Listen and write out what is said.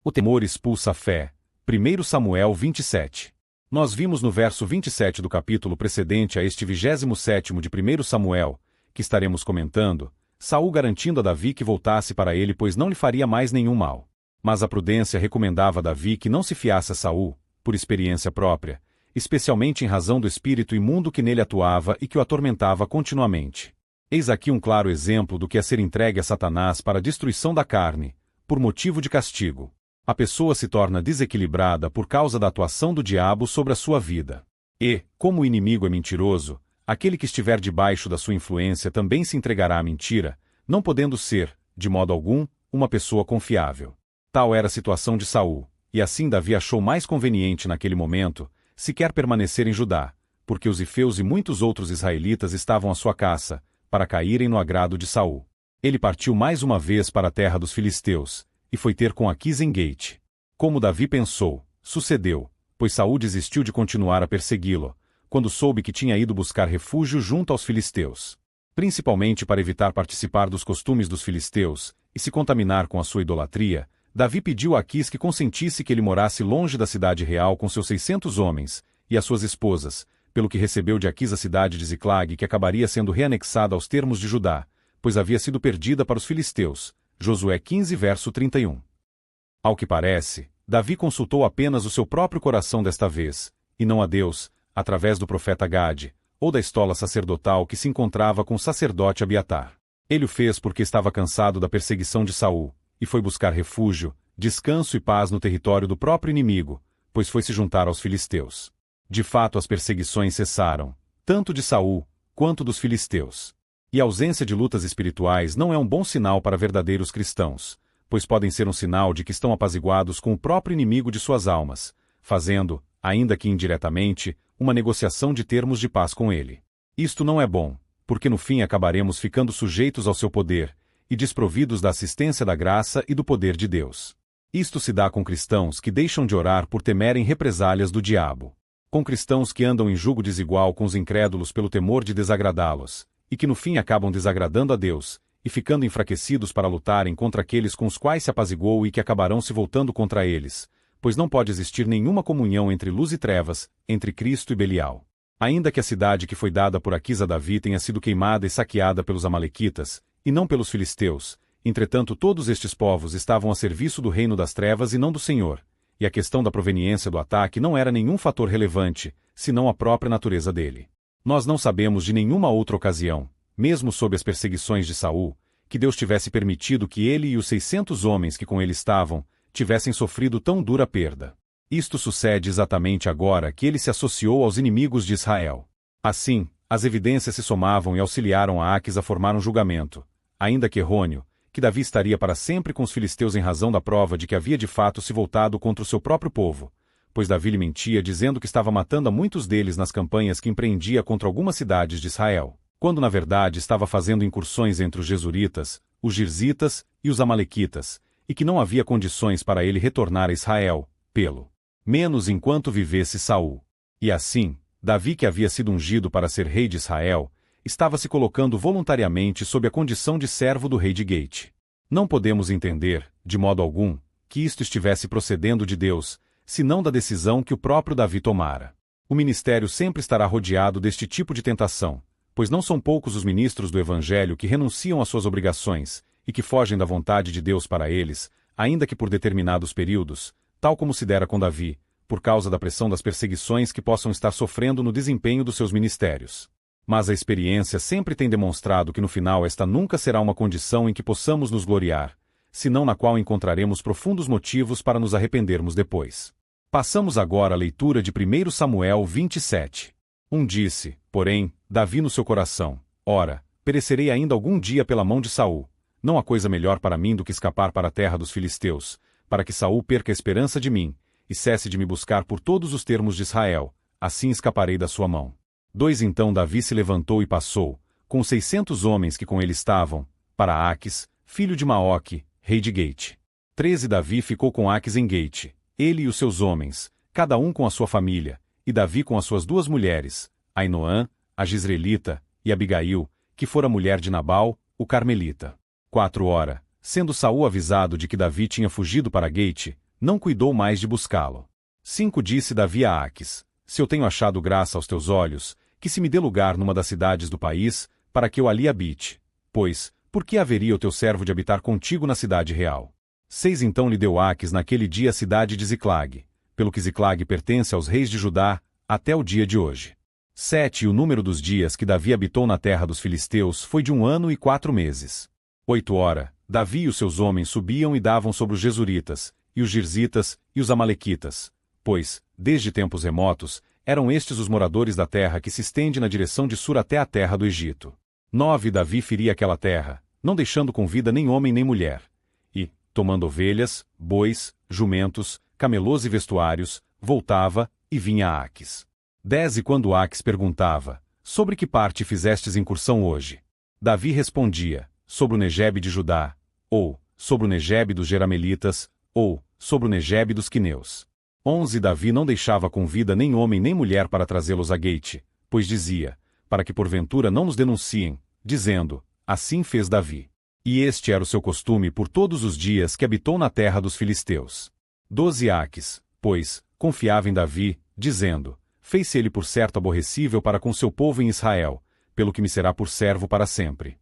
O temor expulsa a fé. 1 Samuel 27. Nós vimos no verso 27 do capítulo precedente a este 27º de 1 Samuel, que estaremos comentando, Saul garantindo a Davi que voltasse para ele pois não lhe faria mais nenhum mal. Mas a prudência recomendava a Davi que não se fiasse a Saul, por experiência própria, especialmente em razão do espírito imundo que nele atuava e que o atormentava continuamente. Eis aqui um claro exemplo do que é ser entregue a Satanás para a destruição da carne, por motivo de castigo. A pessoa se torna desequilibrada por causa da atuação do diabo sobre a sua vida. E, como o inimigo é mentiroso, aquele que estiver debaixo da sua influência também se entregará à mentira, não podendo ser, de modo algum, uma pessoa confiável. Tal era a situação de Saul, e assim Davi achou mais conveniente naquele momento, se quer permanecer em Judá, porque os ifeus e muitos outros israelitas estavam à sua caça, para caírem no agrado de Saul. Ele partiu mais uma vez para a terra dos filisteus, e foi ter com Aquis em Gate. Como Davi pensou, sucedeu, pois Saul desistiu de continuar a persegui-lo, quando soube que tinha ido buscar refúgio junto aos filisteus. Principalmente para evitar participar dos costumes dos filisteus, e se contaminar com a sua idolatria, Davi pediu a Aquis que consentisse que ele morasse longe da cidade real com seus 600 homens, e as suas esposas, pelo que recebeu de Aquis a cidade de Ziclag que acabaria sendo reanexada aos termos de Judá, pois havia sido perdida para os filisteus. Josué 15 verso 31. Ao que parece, Davi consultou apenas o seu próprio coração desta vez, e não a Deus, através do profeta Gade, ou da estola sacerdotal que se encontrava com o sacerdote Abiatar. Ele o fez porque estava cansado da perseguição de Saul, e foi buscar refúgio, descanso e paz no território do próprio inimigo, pois foi se juntar aos filisteus. De fato as perseguições cessaram, tanto de Saul, quanto dos filisteus. E a ausência de lutas espirituais não é um bom sinal para verdadeiros cristãos, pois podem ser um sinal de que estão apaziguados com o próprio inimigo de suas almas, fazendo, ainda que indiretamente, uma negociação de termos de paz com ele. Isto não é bom, porque no fim acabaremos ficando sujeitos ao seu poder, e desprovidos da assistência da graça e do poder de Deus. Isto se dá com cristãos que deixam de orar por temerem represálias do diabo. Com cristãos que andam em julgo desigual com os incrédulos pelo temor de desagradá-los, e que no fim acabam desagradando a Deus, e ficando enfraquecidos para lutarem contra aqueles com os quais se apaziguou e que acabarão se voltando contra eles, pois não pode existir nenhuma comunhão entre luz e trevas, entre Cristo e Belial. Ainda que a cidade que foi dada por Aquis a Davi tenha sido queimada e saqueada pelos amalequitas, e não pelos filisteus, entretanto todos estes povos estavam a serviço do reino das trevas e não do Senhor, e a questão da proveniência do ataque não era nenhum fator relevante, senão a própria natureza dele. Nós não sabemos de nenhuma outra ocasião, mesmo sob as perseguições de Saul, que Deus tivesse permitido que ele e os 600 homens que com ele estavam, tivessem sofrido tão dura perda. Isto sucede exatamente agora que ele se associou aos inimigos de Israel. Assim, as evidências se somavam e auxiliaram a Aquis a formar um julgamento, ainda que errôneo, que Davi estaria para sempre com os filisteus em razão da prova de que havia de fato se voltado contra o seu próprio povo, pois Davi lhe mentia dizendo que estava matando a muitos deles nas campanhas que empreendia contra algumas cidades de Israel, quando na verdade estava fazendo incursões entre os Gesuritas, os Girzitas e os Amalequitas, e que não havia condições para ele retornar a Israel, pelo menos enquanto vivesse Saul. E assim, Davi, que havia sido ungido para ser rei de Israel, estava se colocando voluntariamente sob a condição de servo do rei de Gate. Não podemos entender, de modo algum, que isto estivesse procedendo de Deus, senão da decisão que o próprio Davi tomara. O ministério sempre estará rodeado deste tipo de tentação, pois não são poucos os ministros do Evangelho que renunciam às suas obrigações, e que fogem da vontade de Deus para eles, ainda que por determinados períodos, tal como se dera com Davi, por causa da pressão das perseguições que possam estar sofrendo no desempenho dos seus ministérios. Mas a experiência sempre tem demonstrado que no final esta nunca será uma condição em que possamos nos gloriar, senão na qual encontraremos profundos motivos para nos arrependermos depois. Passamos agora à leitura de 1 Samuel 27. Disse, porém, Davi no seu coração: ora, perecerei ainda algum dia pela mão de Saul. Não há coisa melhor para mim do que escapar para a terra dos filisteus, para que Saul perca a esperança de mim, e cesse de me buscar por todos os termos de Israel, assim escaparei da sua mão. Então Davi se levantou e passou, com os 600 homens que com ele estavam, para Aquis, filho de Maoque, rei de Gate. 13 Davi ficou com Aquis em Gate, ele e os seus homens, cada um com a sua família, e Davi com as suas 2 mulheres, Ainoã, a Jizreelita, e Abigail, que fora mulher de Nabal, o Carmelita. 4 Sendo Saul avisado de que Davi tinha fugido para Gate, não cuidou mais de buscá-lo. 5 Disse Davi a Aques: Se eu tenho achado graça aos teus olhos, que se me dê lugar numa das cidades do país, para que eu ali habite. Pois, por que haveria o teu servo de habitar contigo na cidade real? 6 Então lhe deu Aques naquele dia a cidade de Ziclag, pelo que Ziclag pertence aos reis de Judá, até o dia de hoje. 7 E o número dos dias que Davi habitou na terra dos filisteus foi de 1 ano e 4 meses. 8 Ora, Davi e os seus homens subiam e davam sobre os Gesuritas, e os Girzitas, e os Amalequitas, pois, desde tempos remotos, eram estes os moradores da terra que se estende na direção de Sur até a terra do Egito. 9 Davi feria aquela terra, não deixando com vida nem homem nem mulher. E, tomando ovelhas, bois, jumentos, camelôs e vestuários, voltava, e vinha a Aques. 10 E quando Aques perguntava: Sobre que parte fizestes incursão hoje? Davi respondia: Sobre o Negebe de Judá, ou, sobre o Negebe dos Jeramelitas, ou, sobre o Negebe dos Quineus. 11 Davi não deixava com vida nem homem nem mulher para trazê-los a Gueite, pois dizia: Para que porventura não nos denunciem, dizendo: Assim fez Davi. E este era o seu costume por todos os dias que habitou na terra dos filisteus. 12 Aques, pois, confiava em Davi, dizendo: Fez-se ele por certo aborrecível para com seu povo em Israel, pelo que me será por servo para sempre.